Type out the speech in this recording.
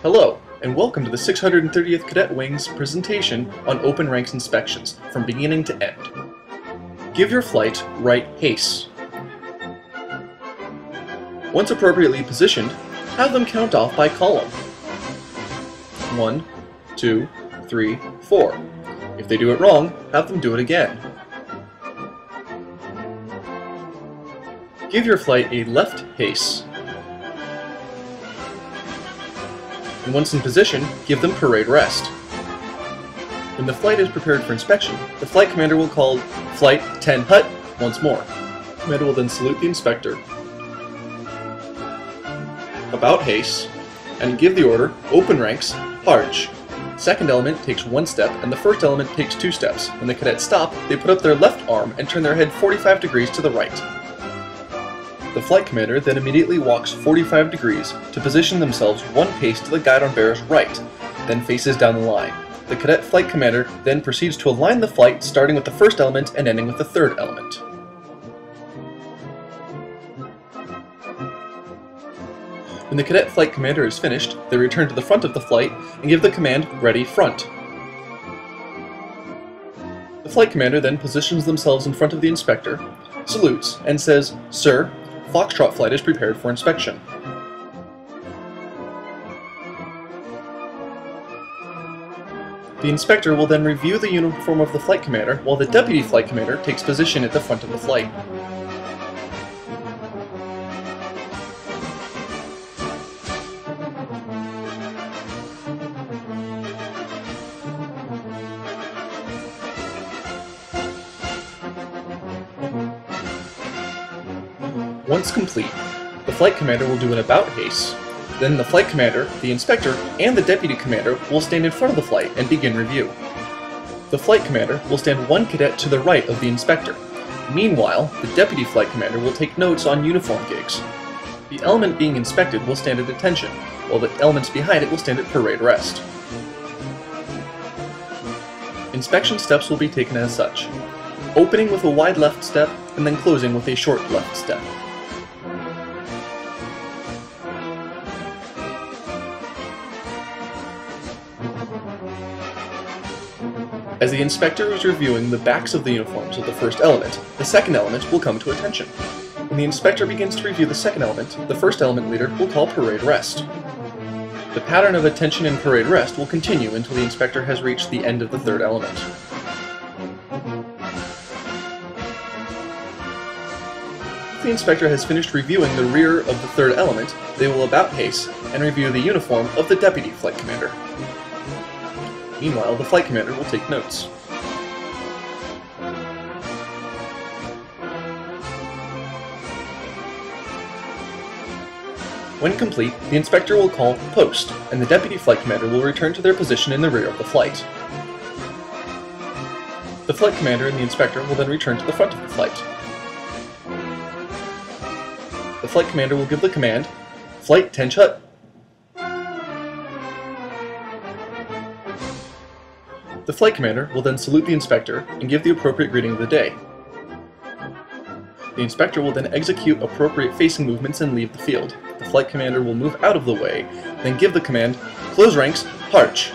Hello, and welcome to the 630th Cadet Wing's presentation on open ranks inspections, from beginning to end. Give your flight right haste. Once appropriately positioned, have them count off by column. 1, 2, 3, 4. If they do it wrong, have them do it again. Give your flight a left haste. And once in position, give them parade rest. When the flight is prepared for inspection, the flight commander will call Flight 10 Hut once more. The commander will then salute the inspector, about haste, and give the order Open Ranks, Harch. The second element takes 1 step, and the first element takes 2 steps. When the cadets stop, they put up their left arm and turn their head 45 degrees to the right. The flight commander then immediately walks 45 degrees to position themselves 1 pace to the guidon-bearer's right, then faces down the line. The cadet flight commander then proceeds to align the flight, starting with the first element and ending with the third element. When the cadet flight commander is finished, they return to the front of the flight and give the command Ready Front. The flight commander then positions themselves in front of the inspector, salutes, and says, "Sir, Foxtrot flight is prepared for inspection." The inspector will then review the uniform of the flight commander while the deputy flight commander takes position at the front of the flight. Once complete, the flight commander will do an about haste. Then the flight commander, the inspector, and the deputy commander will stand in front of the flight and begin review. The flight commander will stand 1 cadet to the right of the inspector. Meanwhile, the deputy flight commander will take notes on uniform gigs. The element being inspected will stand at attention, while the elements behind it will stand at parade rest. Inspection steps will be taken as such: opening with a wide left step, and then closing with a short left step. As the inspector is reviewing the backs of the uniforms of the first element, the second element will come to attention. When the inspector begins to review the second element, the first element leader will call parade rest. The pattern of attention and parade rest will continue until the inspector has reached the end of the third element. If the inspector has finished reviewing the rear of the third element, they will about haste and review the uniform of the deputy flight commander. Meanwhile, the flight commander will take notes. When complete, the inspector will call Post, and the deputy flight commander will return to their position in the rear of the flight. The flight commander and the inspector will then return to the front of the flight. The flight commander will give the command, Flight 10 Hut. The flight commander will then salute the inspector and give the appropriate greeting of the day. The inspector will then execute appropriate facing movements and leave the field. The flight commander will move out of the way, then give the command, Close ranks, Harch.